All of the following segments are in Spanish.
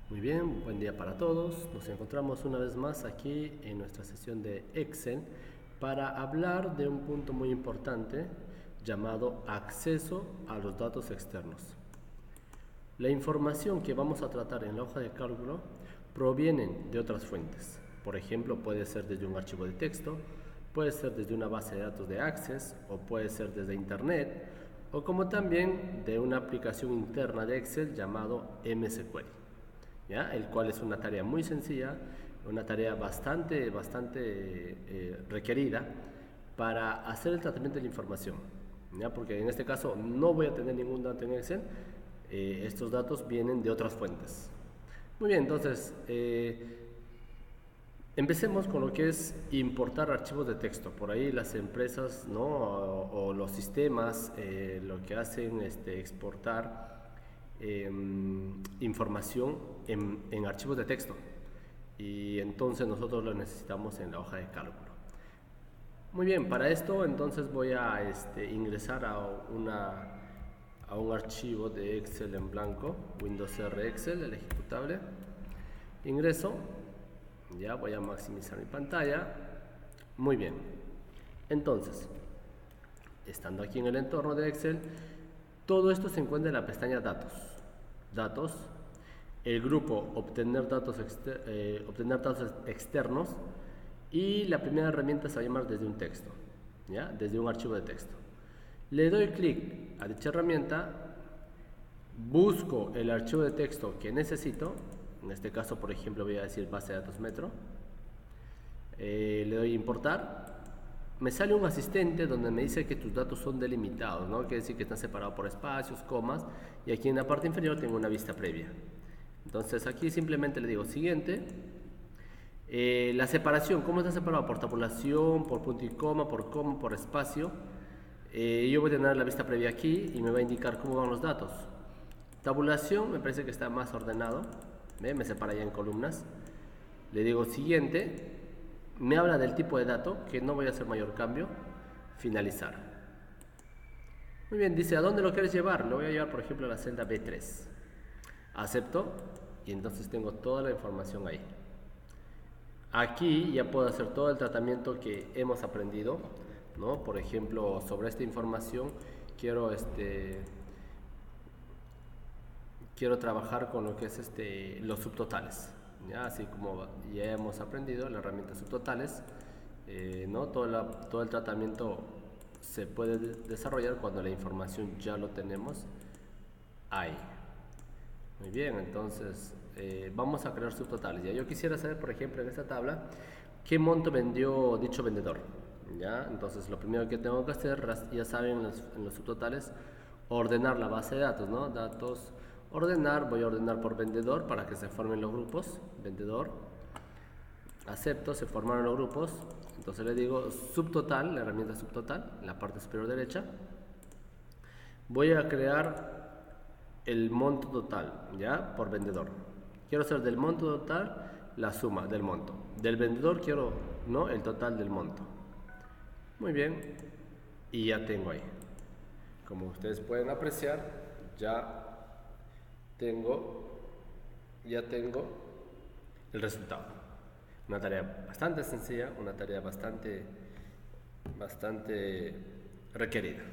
Muy bien, buen día para todos. Nos encontramos una vez más aquí en nuestra sesión de Excel para hablar de un punto muy importante llamado acceso a los datos externos. La información que vamos a tratar en la hoja de cálculo provienen de otras fuentes. Por ejemplo, puede ser desde un archivo de texto, puede ser desde una base de datos de Access o puede ser desde Internet o como también de una aplicación interna de Excel llamado MS Query. ¿Ya? El cual es una tarea muy sencilla, una tarea bastante requerida para hacer el tratamiento de la información, ¿ya? Porque en este caso no voy a tener ningún dato en Excel, estos datos vienen de otras fuentes. Muy bien, entonces empecemos con lo que es importar archivos de texto. Por ahí las empresas, ¿no? o los sistemas lo que hacen es exportar información en archivos de texto, y entonces nosotros lo necesitamos en la hoja de cálculo. Muy bien, para esto entonces voy a ingresar a un archivo de Excel en blanco, Windows R Excel, el ejecutable. Ingreso, ya voy a maximizar mi pantalla. Muy bien, entonces, estando aquí en el entorno de Excel, todo esto se encuentra en la pestaña Datos. Datos, el grupo obtener datos externos, y la primera herramienta se va a llamar desde un texto, ¿ya? Desde un archivo de texto. Le doy clic a dicha herramienta, busco el archivo de texto que necesito, en este caso por ejemplo voy a decir base de datos metro, le doy importar. Me sale un asistente donde me dice que tus datos son delimitados, ¿no? Quiere decir que están separados por espacios, comas, y aquí en la parte inferior tengo una vista previa. Entonces aquí simplemente le digo siguiente. La separación, ¿cómo está separado? Por tabulación, por punto y coma, por espacio. Yo voy a tener la vista previa aquí y me va a indicar cómo van los datos. Tabulación me parece que está más ordenado, me separa ya en columnas. Le digo siguiente. Me habla del tipo de dato, que no voy a hacer mayor cambio. Finalizar. Muy bien, dice, ¿a dónde lo quieres llevar? Lo voy a llevar, por ejemplo, a la celda B3. Acepto y entonces tengo toda la información ahí. Aquí ya puedo hacer todo el tratamiento que hemos aprendido, ¿no? Por ejemplo, sobre esta información quiero trabajar con lo que es los subtotales. ¿Ya? Así como ya hemos aprendido la herramienta subtotales, ¿no? Todo el tratamiento se puede desarrollar cuando la información ya lo tenemos ahí. Muy bien, entonces vamos a crear subtotales. ¿Ya? Yo quisiera saber, por ejemplo, en esta tabla, qué monto vendió dicho vendedor. ¿Ya? Entonces lo primero que tengo que hacer, ya saben, en los subtotales, ordenar la base de datos, ¿no? Datos, ordenar, voy a ordenar por vendedor para que se formen los grupos. Vendedor, acepto, se formaron los grupos. Entonces le digo subtotal, la herramienta subtotal, en la parte superior derecha. Voy a crear el monto total, ¿ya? Por vendedor. Quiero hacer del monto total la suma del monto. Del vendedor quiero, ¿no? El total del monto. Muy bien, y ya tengo ahí. Como ustedes pueden apreciar, tengo, ya tengo el resultado. Una tarea bastante sencilla, una tarea bastante requerida.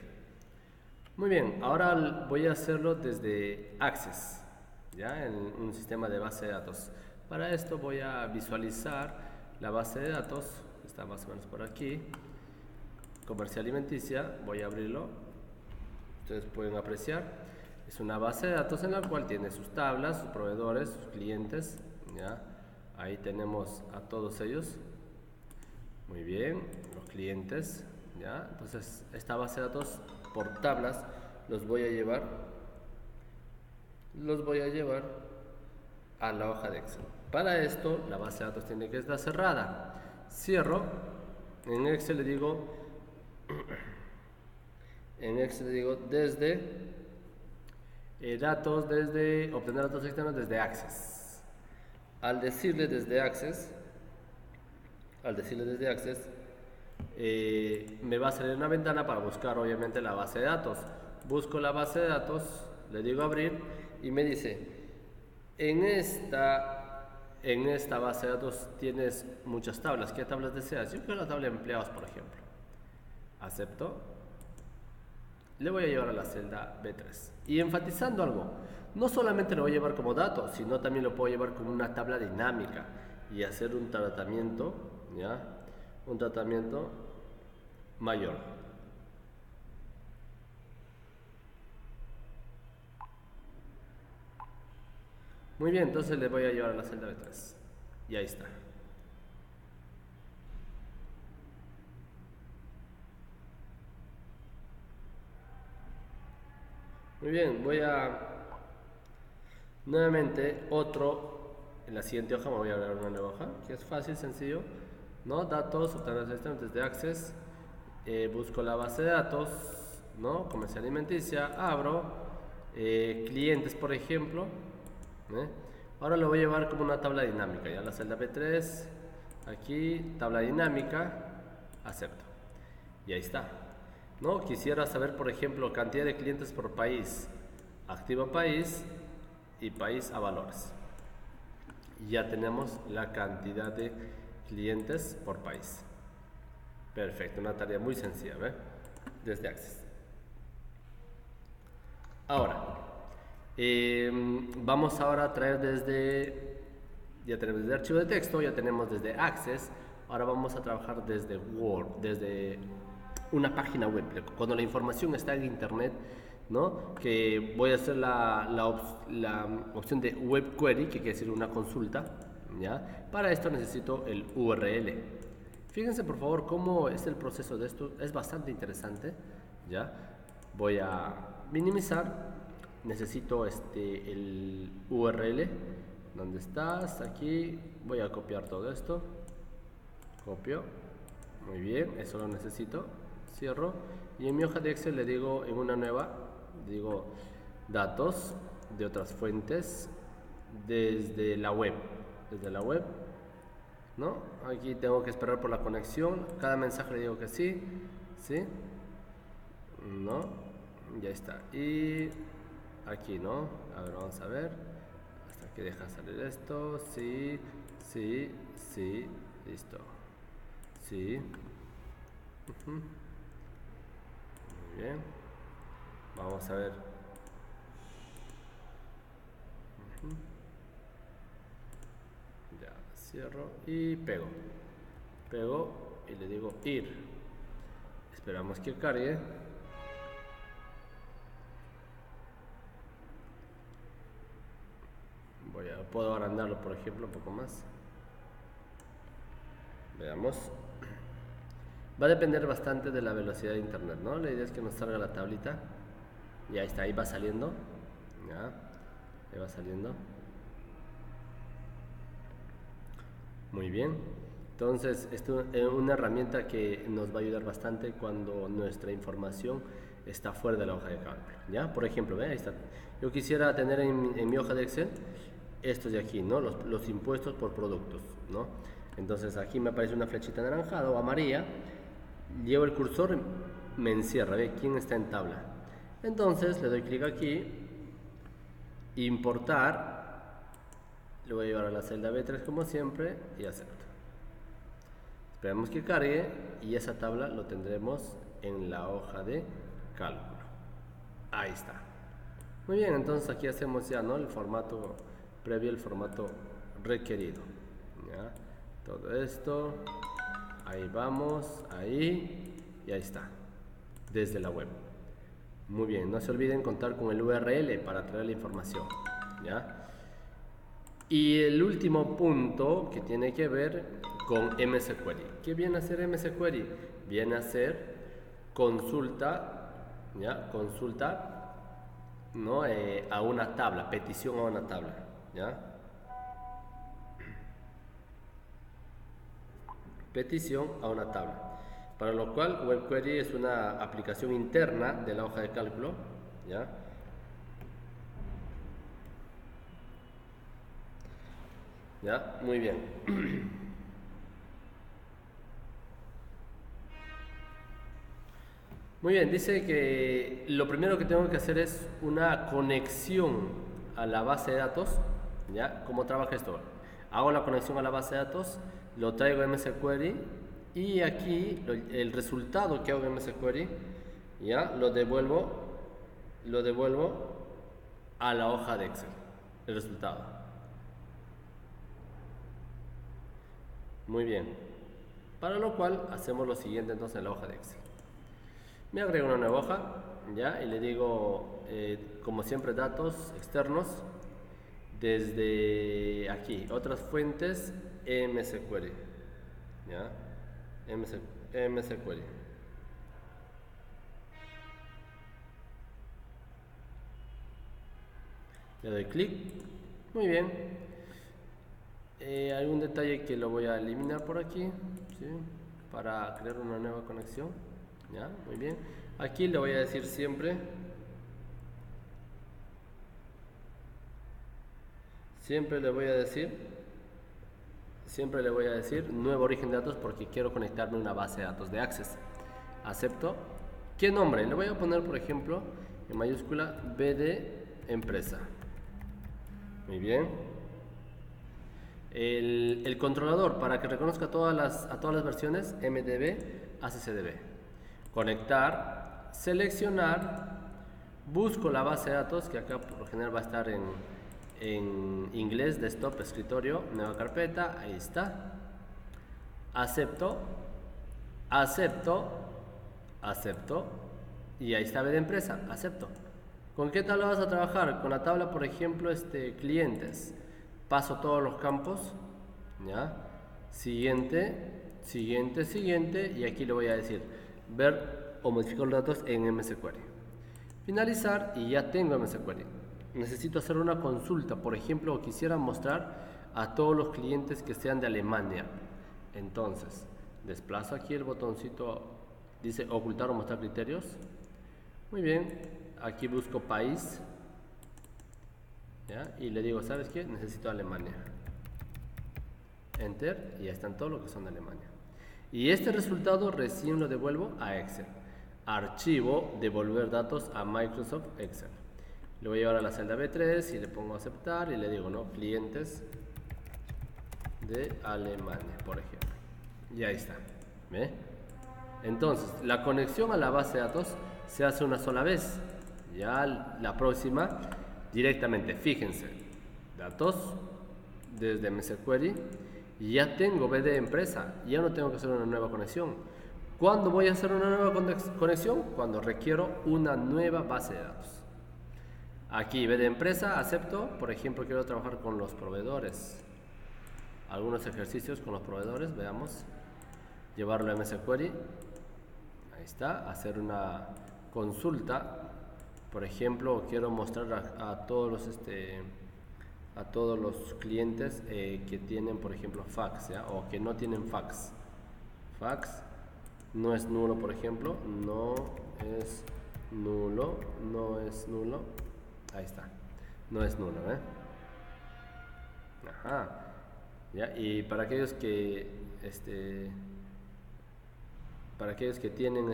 Muy bien, ahora voy a hacerlo desde Access, ¿ya? En un sistema de base de datos. Para esto voy a visualizar la base de datos, está más o menos por aquí. Comercial alimenticia, voy a abrirlo. Ustedes pueden apreciar, es una base de datos en la cual tiene sus tablas, sus proveedores, sus clientes, ¿ya? Ahí tenemos a todos ellos. Muy bien, los clientes, ¿ya? Entonces esta base de datos por tablas los voy a llevar a la hoja de Excel. Para esto la base de datos tiene que estar cerrada. Cierro. En Excel le digo desde datos, desde obtener datos externos desde Access. Al decirle desde Access, me va a salir una ventana para buscar obviamente la base de datos. Busco la base de datos, le digo abrir y me dice En esta base de datos tienes muchas tablas. ¿Qué tablas deseas? Yo quiero la tabla de empleados, por ejemplo. Acepto. Le voy a llevar a la celda B3. Y enfatizando algo, no solamente lo voy a llevar como dato, sino también lo puedo llevar como una tabla dinámica y hacer un tratamiento, ¿ya? Un tratamiento mayor. Muy bien, entonces le voy a llevar a la celda B3. Y ahí está. Muy bien, voy a nuevamente en la siguiente hoja me voy a agregar una nueva hoja, que es fácil, sencillo, ¿no? Datos, obtener asistentes de Access, busco la base de datos, ¿no? Comercial alimenticia, abro, clientes, por ejemplo, ¿eh? Ahora lo voy a llevar como una tabla dinámica, ya la celda B3, aquí, tabla dinámica, acepto, y ahí está. ¿No? Quisiera saber, por ejemplo, cantidad de clientes por país, activo país y país a valores. Ya tenemos la cantidad de clientes por país. Perfecto, una tarea muy sencilla, ¿ve? Desde Access. Ahora, vamos ahora a traer ya tenemos desde archivo de texto, ya tenemos desde Access. Ahora vamos a trabajar desde Word, desde una página web, cuando la información está en internet, ¿no? Que voy a hacer la opción de web query, que quiere decir una consulta, ¿ya? Para esto necesito el URL. Fíjense por favor cómo es el proceso de esto, es bastante interesante, ¿ya? Voy a minimizar, necesito el URL, ¿dónde estás? Aquí, voy a copiar todo esto, copio, muy bien, eso lo necesito. Cierro y en mi hoja de Excel le digo en una nueva, digo datos de otras fuentes desde la web, ¿no? Aquí tengo que esperar por la conexión, cada mensaje le digo que sí, sí, no, ya está. Y aquí, ¿no? A ver, vamos a ver, hasta que deja salir esto, sí, sí, sí, listo, sí. Bien, vamos a ver. Ya, cierro y pego. Pego y le digo ir. Esperamos que cargue. Puedo agrandarlo, por ejemplo, un poco más. Veamos. Va a depender bastante de la velocidad de internet, ¿no? La idea es que nos salga la tablita. Y ahí está, ahí va saliendo. Ya, ahí va saliendo. Muy bien. Entonces, esto es una herramienta que nos va a ayudar bastante cuando nuestra información está fuera de la hoja de cálculo, ¿ya? Por ejemplo, ¿ve? Ahí está. Yo quisiera tener en mi hoja de Excel estos de aquí, ¿no? Los impuestos por productos, ¿no? Entonces, aquí me aparece una flechita anaranjada o amarilla. Llevo el cursor, me encierra, ¿ve? ¿Quién está en tabla? Entonces le doy clic aquí, importar, le voy a llevar a la celda B3 como siempre y acepto. Esperamos que cargue y esa tabla lo tendremos en la hoja de cálculo. Ahí está. Muy bien, entonces aquí hacemos ya, ¿no? El formato previo, el formato requerido. ¿Ya? Todo esto. Ahí vamos, ahí y ahí está, desde la web. Muy bien, no se olviden contar con el URL para traer la información, ¿ya? Y el último punto que tiene que ver con MS Query. ¿Qué viene a hacer MS Query? Viene a ser consulta, ¿ya? Consulta, ¿no? A una tabla, petición a una tabla, ¿ya? Petición a una tabla, para lo cual Web Query es una aplicación interna de la hoja de cálculo, ¿ya? ¿Ya? Muy bien. Muy bien, dice que lo primero que tengo que hacer es una conexión a la base de datos, ¿Ya? ¿Cómo trabaja esto? Hago la conexión a la base de datos, lo traigo a MS Query y aquí el resultado que hago en MS Query, ¿ya? Lo devuelvo a la hoja de Excel, el resultado. Muy bien. Para lo cual hacemos lo siguiente entonces en la hoja de Excel. Me agrego una nueva hoja, ¿ya? Y le digo, como siempre, datos externos. Desde aquí, otras fuentes, MS Query, ¿ya? MS Query. Le doy clic. Muy bien. Algún detalle que lo voy a eliminar por aquí, ¿sí? Para crear una nueva conexión, ¿ya? Muy bien. Aquí le voy a decir siempre le voy a decir nuevo origen de datos porque quiero conectarme a una base de datos de Access. Acepto. ¿Qué nombre? Le voy a poner, por ejemplo, en mayúscula BD empresa. Muy bien. El controlador, para que reconozca a todas las versiones, MDB, ACCDB. Conectar, seleccionar, busco la base de datos, que acá por lo general va a estar en inglés, desktop, escritorio, nueva carpeta, ahí está. Acepto, y ahí está B de empresa, acepto. ¿Con qué tabla vas a trabajar? Con la tabla, por ejemplo, clientes. Paso todos los campos, ¿ya? Siguiente, y aquí le voy a decir ver o modificar los datos en MS Query. Finalizar y ya tengo MS Query. Necesito hacer una consulta, por ejemplo, quisiera mostrar a todos los clientes que sean de Alemania. Entonces, desplazo aquí el botoncito, dice ocultar o mostrar criterios. Muy bien, aquí busco país, ¿ya? Y le digo, ¿sabes qué? Necesito Alemania. Enter, y ya están todos los que son de Alemania. Y este resultado recién lo devuelvo a Excel. Archivo, devolver datos a Microsoft Excel. Le voy a llevar a la celda B3 y le pongo aceptar y le digo, ¿no? Clientes de Alemania, por ejemplo. Y ahí está. ¿Ve? Entonces, la conexión a la base de datos se hace una sola vez. Ya la próxima, directamente, fíjense, datos desde MS Query y ya tengo BD empresa, ya no tengo que hacer una nueva conexión. ¿Cuándo voy a hacer una nueva conexión? Cuando requiero una nueva base de datos. Aquí BD empresa, acepto, por ejemplo, quiero trabajar con los proveedores. Algunos ejercicios con los proveedores, veamos. Llevarlo a MS Query, ahí está, hacer una consulta. Por ejemplo, quiero mostrar a todos los clientes que tienen, por ejemplo, fax, ¿ya? O que no tienen fax. Fax no es nulo, por ejemplo, no es nulo. Ahí está, no es nulo, ¿eh? Ajá. ¿Ya? Y para aquellos que tienen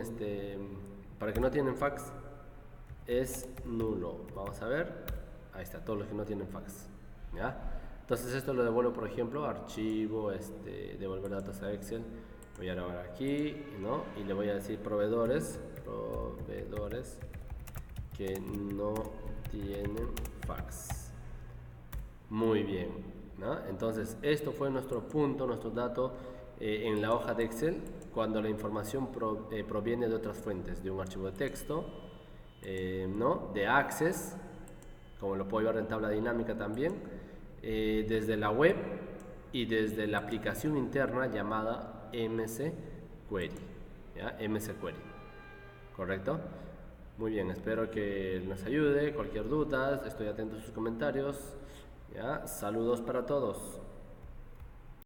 para que no tienen fax es nulo. Vamos a ver, ahí está, todos los que no tienen fax, ¿ya? Entonces esto lo devuelvo, por ejemplo, archivo, devolver datos a Excel. Voy a grabar aquí, ¿no? Y le voy a decir proveedores que no tienen fax. Muy bien, ¿no? Entonces esto fue nuestro punto, nuestro dato en la hoja de Excel cuando la información proviene de otras fuentes, de un archivo de texto, ¿no? De Access, como lo puedo ver en tabla dinámica también, desde la web y desde la aplicación interna llamada MS Query, ¿ya? MS Query, ¿correcto? Muy bien, espero que nos ayude. Cualquier duda, estoy atento a sus comentarios, ¿ya? Saludos para todos.